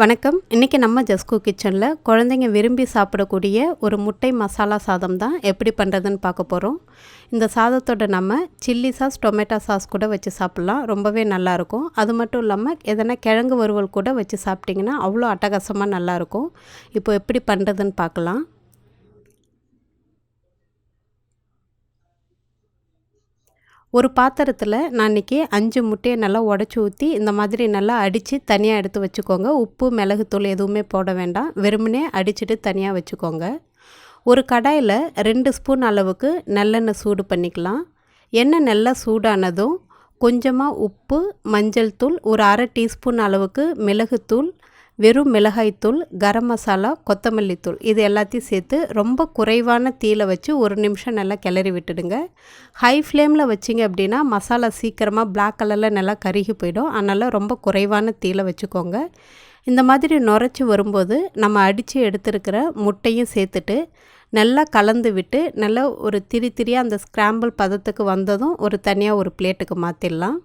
வணக்கம். இன்றைக்கி நம்ம ஜஸ்கு கிச்சனில் குழந்தைங்க விரும்பி சாப்பிடக்கூடிய ஒரு முட்டை மசாலா சாதம் தான் எப்படி பண்ணுறதுன்னு பார்க்க போகிறோம். இந்த சாதத்தோட நம்ம சில்லி சாஸ், டொமேட்டோ சாஸ் கூட வச்சு சாப்பிட்லாம். ரொம்பவே நல்லாயிருக்கும். அது மட்டும் இல்லாமல் எதனா கிழங்கு வறுவல் கூட வச்சு சாப்பிட்டிங்கன்னா அவ்வளோ அட்டகாசமாக நல்லாயிருக்கும். இப்போ எப்படி பண்ணுறதுன்னு பார்க்கலாம். ஒரு பாத்திரத்தில் நான் இன்றைக்கி 5 முட்டையை நல்லா உடச்சி ஊற்றி இந்த மாதிரி நல்லா அடித்து தனியாக எடுத்து வச்சுக்கோங்க. உப்பு, மிளகுத்தூள் எதுவுமே போட வேண்டாம். வெறுமனே அடிச்சுட்டு தனியாக வச்சுக்கோங்க. ஒரு கடாயில் 2 ஸ்பூன் அளவுக்கு நல்லெண்ணெய் சூடு பண்ணிக்கலாம். எண்ணெய் நல்லா சூடானதும் கொஞ்சமாக உப்பு, மஞ்சள் தூள், ஒரு அரை டீஸ்பூன் அளவுக்கு மிளகுத்தூள், வெறும் மிளகாய்த்தூள், கரம் மசாலா, கொத்தமல்லி தூள் இது எல்லாத்தையும் சேர்த்து ரொம்ப குறைவான தீயில் வச்சு ஒரு நிமிஷம் நல்லா கிளறி விட்டுடுங்க. ஹை ஃப்ளேமில் வச்சிங்க அப்படின்னா மசாலா சீக்கிரமாக பிளாக் கலரில் நல்லா கருகி போயிடும். அதனால் ரொம்ப குறைவான தீயில் வச்சுக்கோங்க. இந்த மாதிரி நுரைச்சி வரும்போது நம்ம அடித்து எடுத்துருக்கிற முட்டையும் சேர்த்துட்டு நல்லா கலந்து விட்டு நல்லா ஒரு திரியாக அந்த ஸ்க்ராம்பிள் பதத்துக்கு வந்ததும் ஒரு தனியாக ஒரு பிளேட்டுக்கு மாற்றிடலாம்.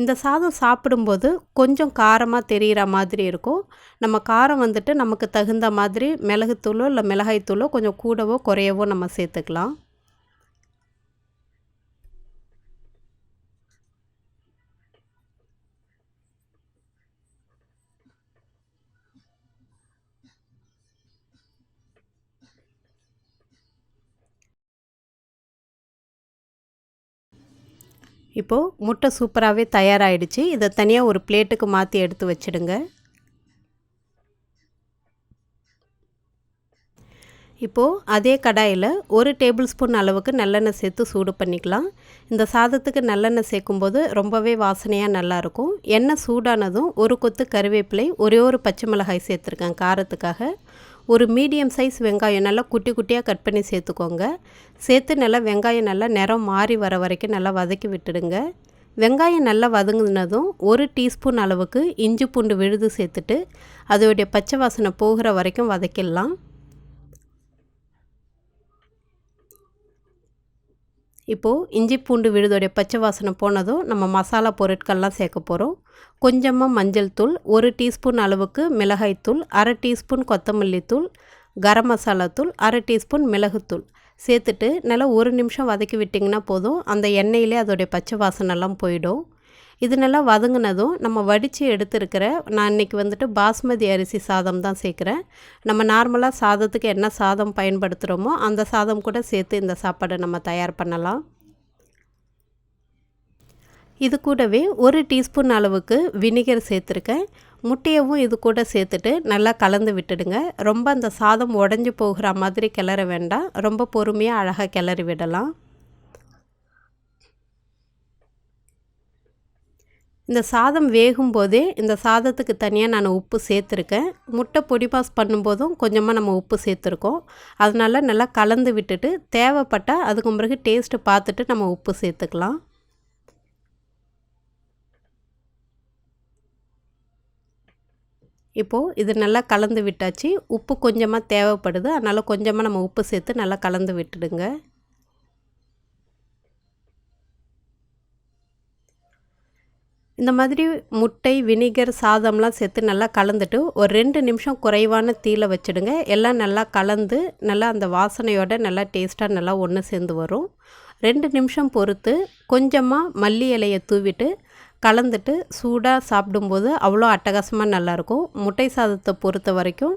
இந்த சாதம் சாப்பிடும்போது கொஞ்சம் காரமாக தெரிகிற மாதிரி இருக்கும். நம்ம காரம் வந்துட்டு நமக்கு தகுந்த மாதிரி மிளகுத்தூளோ இல்லை மிளகாய்த்தூளோ கொஞ்சம் கூடவோ குறையவோ நம்ம சேர்த்துக்கலாம். இப்போது முட்டை சூப்பராகவே தயாராகிடுச்சு. இதை தனியாக ஒரு பிளேட்டுக்கு மாற்றி எடுத்து வச்சுடுங்க. இப்போது அதே கடாயில் 1 டேபிள் ஸ்பூன் அளவுக்கு நல்லெண்ணெய் சேர்த்து சூடு பண்ணிக்கலாம். இந்த சாதத்துக்கு நல்லெண்ணெய் சேர்க்கும்போது ரொம்பவே வாசனையாக நல்லாயிருக்கும். எண்ணெய் சூடானதும் ஒரு கொத்து கருவேப்பிலை, ஒரே ஒரு பச்சை மிளகாய் சேர்த்துருக்கேன் காரத்துக்காக. ஒரு மீடியம் சைஸ் வெங்காயம் நல்லா குட்டி குட்டியாக கட் பண்ணி சேர்த்துக்கோங்க. சேர்த்து நல்லா வெங்காயம் நல்லா நிறம் மாறி வர வரைக்கும் நல்லா வதக்கி விட்டுடுங்க. வெங்காயம் நல்லா வதங்கினதும் 1 டீஸ்பூன் அளவுக்கு இஞ்சி பூண்டு விழுது சேர்த்துட்டு அதோடைய பச்சை வாசனை போகிற வரைக்கும் வதக்கிடலாம். இப்போது இஞ்சி பூண்டு விழுதோடைய பச்சை வாசனை போனதும் நம்ம மசாலா பொருட்கள்லாம் சேர்க்க போகிறோம். கொஞ்சமாக மஞ்சள் தூள், 1 டீஸ்பூன் அளவுக்கு மிளகாய்த்தூள், அரை டீஸ்பூன் கொத்தமல்லி தூள், கரம் மசாலா தூள், அரை டீஸ்பூன் மிளகுத்தூள் சேர்த்துட்டு நல்லா ஒரு நிமிஷம் வதக்கி விட்டிங்கன்னா போதும். அந்த எண்ணெயிலே அதோடைய பச்சை வாசனைலாம் போயிடும். இது நல்லா வதங்கினதும் நம்ம வடித்து எடுத்துருக்கிற நான் இன்றைக்கி வந்துட்டு பாஸ்மதி அரிசி சாதம் தான் சேர்க்குறேன். நம்ம நார்மலாக சாதத்துக்கு என்ன சாதம் பயன்படுத்துகிறோமோ அந்த சாதம் கூட சேர்த்து இந்த சாப்பாடை நம்ம தயார் பண்ணலாம். இது கூடவே 1 டீஸ்பூன் அளவுக்கு வினிகர் சேர்த்துருக்கேன். முட்டையவும் இது கூட சேர்த்துட்டு நல்லா கலந்து விட்டுடுங்க. ரொம்ப அந்த சாதம் உடஞ்சி போகிற மாதிரி கிளற வேண்டாம். ரொம்ப பொறுமையாக அழகாக கிளறி விடலாம். இந்த சாதம் வேகும்போதே இந்த சாதத்துக்கு தனியாக நான் உப்பு சேர்த்துருக்கேன். முட்டை பொடி பாஸ் பண்ணும்போதும் கொஞ்சமாக நம்ம உப்பு சேர்த்துருக்கோம். அதனால் நல்லா கலந்து விட்டுட்டு தேவைப்பட்டால் அதுக்கு பிறகு டேஸ்ட்டு பார்த்துட்டு நம்ம உப்பு சேர்த்துக்கலாம். இப்போது இது நல்லா கலந்து விட்டாச்சு. உப்பு கொஞ்சமாக தேவைப்படுது. அதனால் கொஞ்சமாக நம்ம உப்பு சேர்த்து நல்லா கலந்து விட்டுடுங்க. இந்த மாதிரி முட்டை, வினிகர், சாதம்லாம் சேர்த்து நல்லா கலந்துட்டு ஒரு 2 நிமிஷம் குறைவான தீயில் வச்சுடுங்க. எல்லாம் நல்லா கலந்து நல்லா அந்த வாசனையோட நல்லா டேஸ்ட்டாக நல்லா ஒன்று சேர்ந்து வரும். 2 நிமிஷம் பொறுத்து கொஞ்சமாக மல்லி இலையை தூவிட்டு கலந்துட்டு சூடாக சாப்பிடும்போது அவ்வளோ அட்டகாசமாக நல்லாயிருக்கும். முட்டை சாதத்தை பொறுத்த வரைக்கும்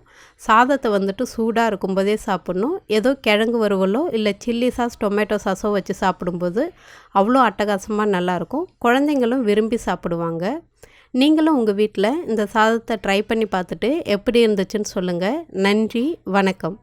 சாதத்தை வந்துட்டு சூடாக இருக்கும்போதே சாப்பிட்ணும். ஏதோ கிழங்கு வறுவலோ இல்லை சில்லி சாஸ், டொமேட்டோ சாஸோ வச்சு சாப்பிடும்போது அவ்வளோ அட்டகாசமாக நல்லாயிருக்கும். குழந்தைங்களும் விரும்பி சாப்பிடுவாங்க. நீங்களும் உங்கள் வீட்டில் இந்த சாதத்தை ட்ரை பண்ணி பார்த்துட்டு எப்படி இருந்துச்சுன்னு சொல்லுங்கள். நன்றி, வணக்கம்.